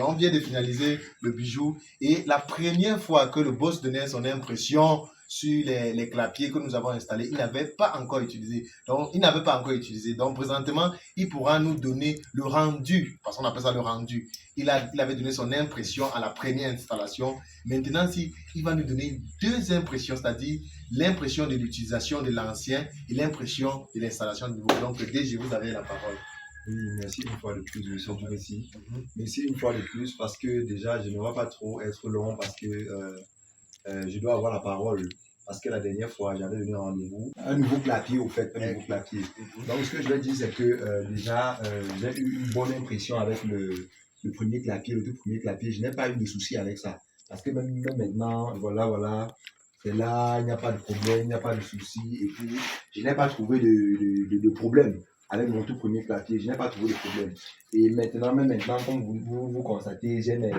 on vient de finaliser le bijou et la première fois que le boss donnait son impression sur les clapiers que nous avons installés, il n'avait pas encore utilisé. Donc, présentement, il pourra nous donner le rendu, parce qu'on appelle ça le rendu. Il avait donné son impression à la première installation. Maintenant, il va nous donner deux impressions, c'est-à-dire l'impression de l'utilisation de l'ancien et l'impression de l'installation du nouveau. Donc, DG, vous avez la parole. Oui, merci une fois de plus, monsieur Dumessi. Merci une fois de plus parce que déjà, je ne vais pas trop être long parce que je dois avoir la parole. Parce que la dernière fois, j'avais donné un rendez-vous, un nouveau clapier au fait, un nouveau clapier. Donc, ce que je vais dire, c'est que déjà, j'ai eu une bonne impression avec le premier clapier, le tout premier clapier. Je n'ai pas eu de soucis avec ça. Parce que même maintenant, voilà, c'est là, il n'y a pas de problème, il n'y a pas de soucis. Et puis, je n'ai pas trouvé de problème avec mon tout premier clapier. Je n'ai pas trouvé de problème. Et même maintenant, comme vous constatez, j'ai mes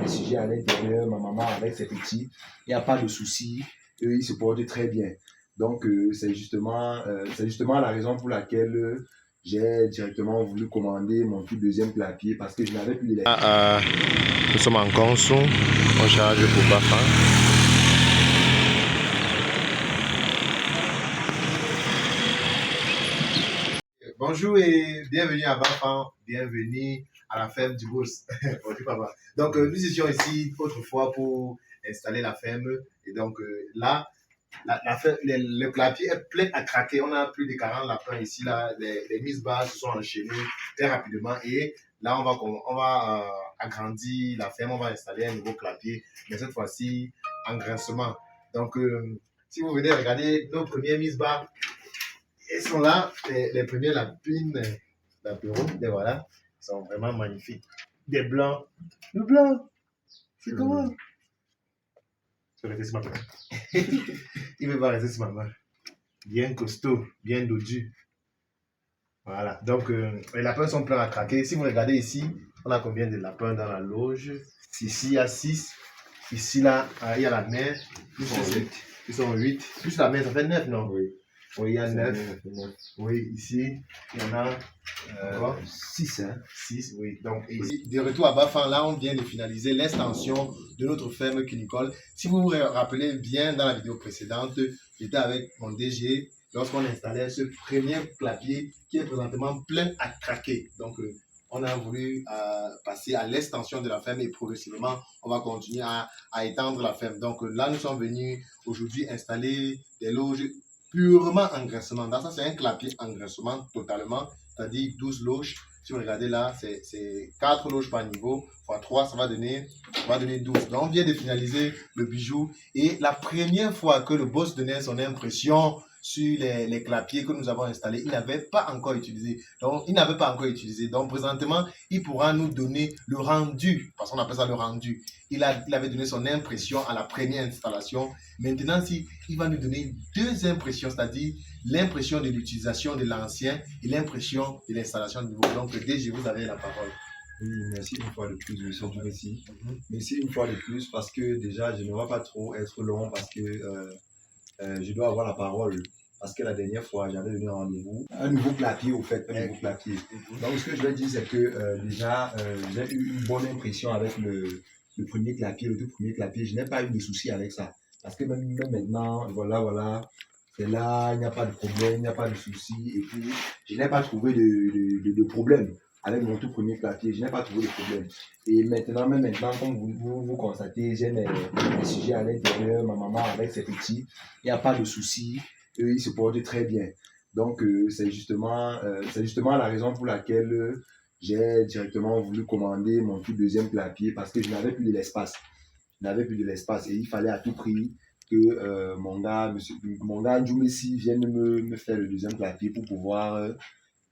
sujets à l'intérieur, ma maman avec ses petits, il n'y a pas de soucis. Eux, ils se portent très bien. Donc, c'est justement la raison pour laquelle j'ai directement voulu commander mon tout deuxième clapier parce que je n'avais plus de l'espace. Nous sommes en Conso, on charge pour Bafa. Bonjour et bienvenue à Bafan, bienvenue à la ferme du Boss. Bonjour papa. Donc nous étions ici autrefois pour installer la ferme et donc là, le clapier est plein à craquer. On a plus de 40 lapins ici, là, les mises bas se sont enchaînées très rapidement et là on va agrandir la ferme, on va installer un nouveau clapier, mais cette fois-ci en grincement. Donc si vous venez regarder nos premières mises bas, elles sont là, les premières lapines d'apéro, et voilà, ils sont vraiment magnifiques. Des blancs. Le blanc, c'est comment? Je vais rester sur ma main. Il ne veut pas rester sur ma main. Bien costaud, bien dodu. Voilà, donc les lapins sont pleins à craquer. Si vous regardez ici, on a combien de lapins dans la loge? Ici, il y a 6. Ici, là, il y a la mère. Ils sont 8. Plus la mère, ça fait 9, non? Oui. Oui, il y a 9. Oui, ici, il y en a 6. 6, oui. Donc, ici, de retour à Bafan, là, on vient de finaliser l'extension de notre ferme cunicole. Si vous vous rappelez bien, dans la vidéo précédente, j'étais avec mon DG lorsqu'on installait ce premier clapier qui est présentement plein à craquer. Donc, on a voulu passer à l'extension de la ferme et progressivement, on va continuer à étendre la ferme. Donc, là, nous sommes venus aujourd'hui installer des loges purement engraissement. Dans ça, c'est un clapier engraissement totalement, c'est-à-dire 12 loges. Si vous regardez là, c'est 4 loges par niveau, fois 3, ça va donner 12. Donc, on vient de finaliser le bijou. Et la première fois que le boss donnait son impression sur les clapiers que nous avons installés, il n'avait pas encore utilisé. Donc, présentement, il pourra nous donner le rendu, parce qu'on appelle ça le rendu. Il avait donné son impression à la première installation. Maintenant, il va nous donner deux impressions, c'est-à-dire l'impression de l'utilisation de l'ancien et l'impression de l'installation du nouveau. Donc, DG, vous avez la parole. Oui, merci une fois de plus, monsieur Dumessi. Merci une fois de plus parce que déjà, je ne vais pas trop être long parce que je dois avoir la parole. Parce que la dernière fois, j'avais donné un rendez-vous, un nouveau clapier au fait, un nouveau clapier. Donc, ce que je vais dire, c'est que déjà, j'ai eu une bonne impression avec le premier clapier, le tout premier clapier. Je n'ai pas eu de soucis avec ça. Parce que même maintenant, voilà, c'est là, il n'y a pas de problème, il n'y a pas de soucis. Et puis, je n'ai pas trouvé de problème avec mon tout premier clapier. Je n'ai pas trouvé de problème. Et maintenant, comme vous constatez, j'ai mes sujets à l'intérieur, ma maman avec ses petits. Il n'y a pas de soucis. Eux, ils se portent très bien. Donc, c'est justement la raison pour laquelle j'ai directement voulu commander mon tout deuxième clapier parce que je n'avais plus de l'espace. Et il fallait à tout prix que mon gars Djoumessi vienne me faire le deuxième clapier pour pouvoir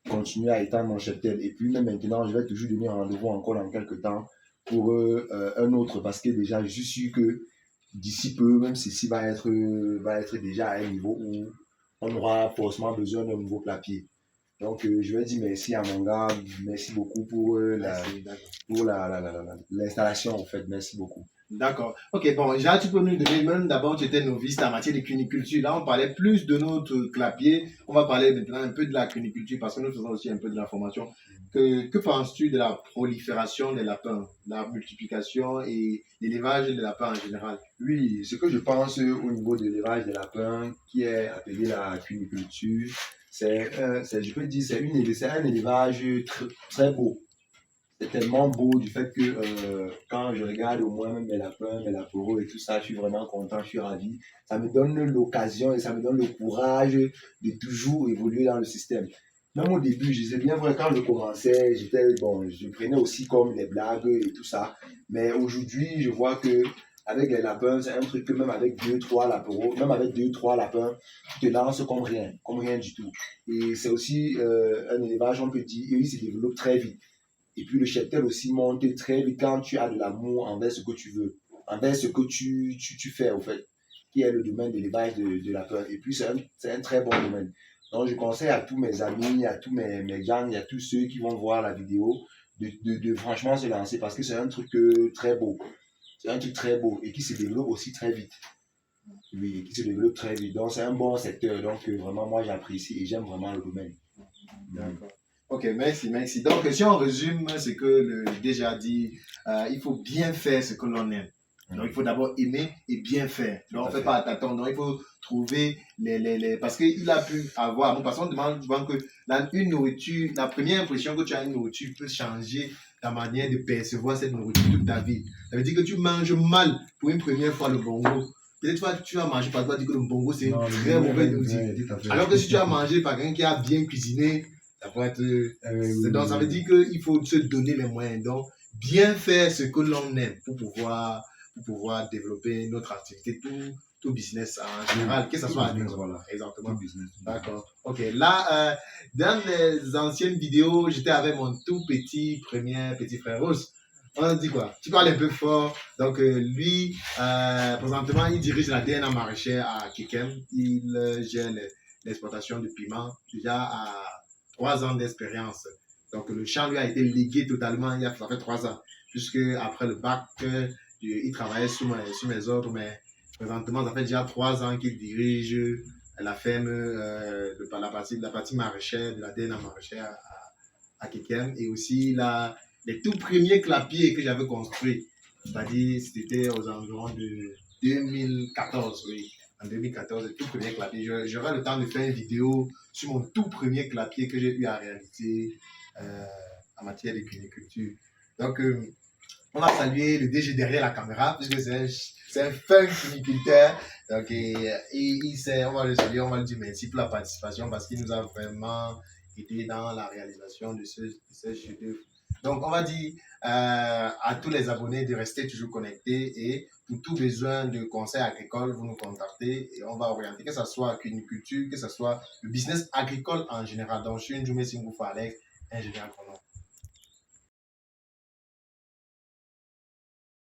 continuer à étendre mon cheptel. Et puis, même maintenant, je vais toujours donner un rendez-vous encore dans quelques temps pour un autre parce que déjà, je suis sûr que d'ici peu, même ceci va être déjà à un niveau où on aura forcément besoin d'un nouveau clapier. Donc, je vais dire merci à mon gars, merci beaucoup pour l'installation, en fait, merci beaucoup. D'accord. Ok, bon, déjà, tu peux nous donner, même d'abord, tu étais novice en matière de cuniculture. Là, on parlait plus de notre clapier. On va parler maintenant un peu de la cuniculture parce que nous faisons aussi un peu de la formation. Que penses-tu de la prolifération des lapins, la multiplication et l'élevage des lapins en général? Oui, ce que je pense au niveau de l'élevage des lapins, qui est appelé la cuniculture, je peux dire, c'est un élevage très beau. C'est tellement beau du fait que quand je regarde au moins même mes lapins, mes lapereaux et tout ça, je suis vraiment content, je suis ravi. Ça me donne l'occasion et ça me donne le courage de toujours évoluer dans le système. Même au début, je sais bien vrai, quand je commençais, je prenais aussi comme des blagues et tout ça. Mais aujourd'hui, je vois que avec les lapins, c'est un truc que même avec deux, trois lapereaux, même avec deux, trois lapins, tu te lances comme rien du tout. Et c'est aussi un élevage, on peut dire, et il se développe très vite. Et puis le cheptel aussi monte très vite quand tu as de l'amour envers ce que tu veux, envers ce que tu fais, au fait, qui est le domaine de l'élevage de lapins. Et puis c'est un très bon domaine. Donc je conseille à tous mes amis, à tous mes gangs, à tous ceux qui vont voir la vidéo, de franchement se lancer parce que c'est un truc très beau. C'est un truc très beau et qui se développe aussi très vite. Oui, qui se développe très vite. Donc c'est un bon secteur. Donc vraiment, moi j'apprécie et j'aime vraiment le domaine. D'accord. Ok, merci, merci. Donc, si on résume ce que le déjà dit, il faut bien faire ce que l'on aime. Donc, il faut d'abord aimer et bien faire. Donc, on ne fait pas à tâtons. Donc, il faut trouver parce qu'il a pu avoir, parce qu'on demande souvent que une nourriture, la première impression que tu as une nourriture peut changer ta manière de percevoir cette nourriture toute ta vie. Ça veut dire que tu manges mal pour une première fois le bongo. Peut-être tu vas manger par toi, dire que le bongo c'est une très mauvaise nourriture. Alors que si tu as mangé par quelqu'un qui a bien cuisiné, ça peut être. Donc, ça veut dire qu'il faut se donner les moyens. Donc, bien faire ce que l'on aime pour pouvoir développer notre activité, tout business en général, que ce soit business, voilà. Exactement. Business. D'accord. Ok. Là, dans les anciennes vidéos, j'étais avec mon tout petit frère Rose. On dit quoi? Tu parles un peu fort. Donc, lui, présentement, il dirige la DNA maraîchère à Kekem. Il gère l'exportation de piment déjà à 3 ans d'expérience. Donc, le champ lui a été légué totalement, ça fait 3 ans. Puisque après le bac, il travaillait sous mes ordres, mais présentement, ça fait déjà 3 ans qu'il dirige la ferme, la partie maraîchère, de la DNA maraîchère à Kekem. Et aussi les tout premiers clapiers que j'avais construits. C'est-à-dire, c'était aux environs de 2014, oui. En 2014, le tout premier clapier. J'aurai le temps de faire une vidéo sur mon tout premier clapier que j'ai eu à réaliser en matière de cuniculture. Donc, on va saluer le DG derrière la caméra, puisque c'est un fin cuniculteur. Donc, on va le saluer, on va lui dire merci pour la participation parce qu'il nous a vraiment aidé dans la réalisation de ce chef-d'œuvre. Donc, on va dire à tous les abonnés de rester toujours connectés et pour tout besoin de conseils agricoles, vous nous contactez et on va orienter, que ce soit cuniculture, que ce soit le business agricole en général. Donc, je suis Njoumé Singoufou Alex, ingénieur agronome.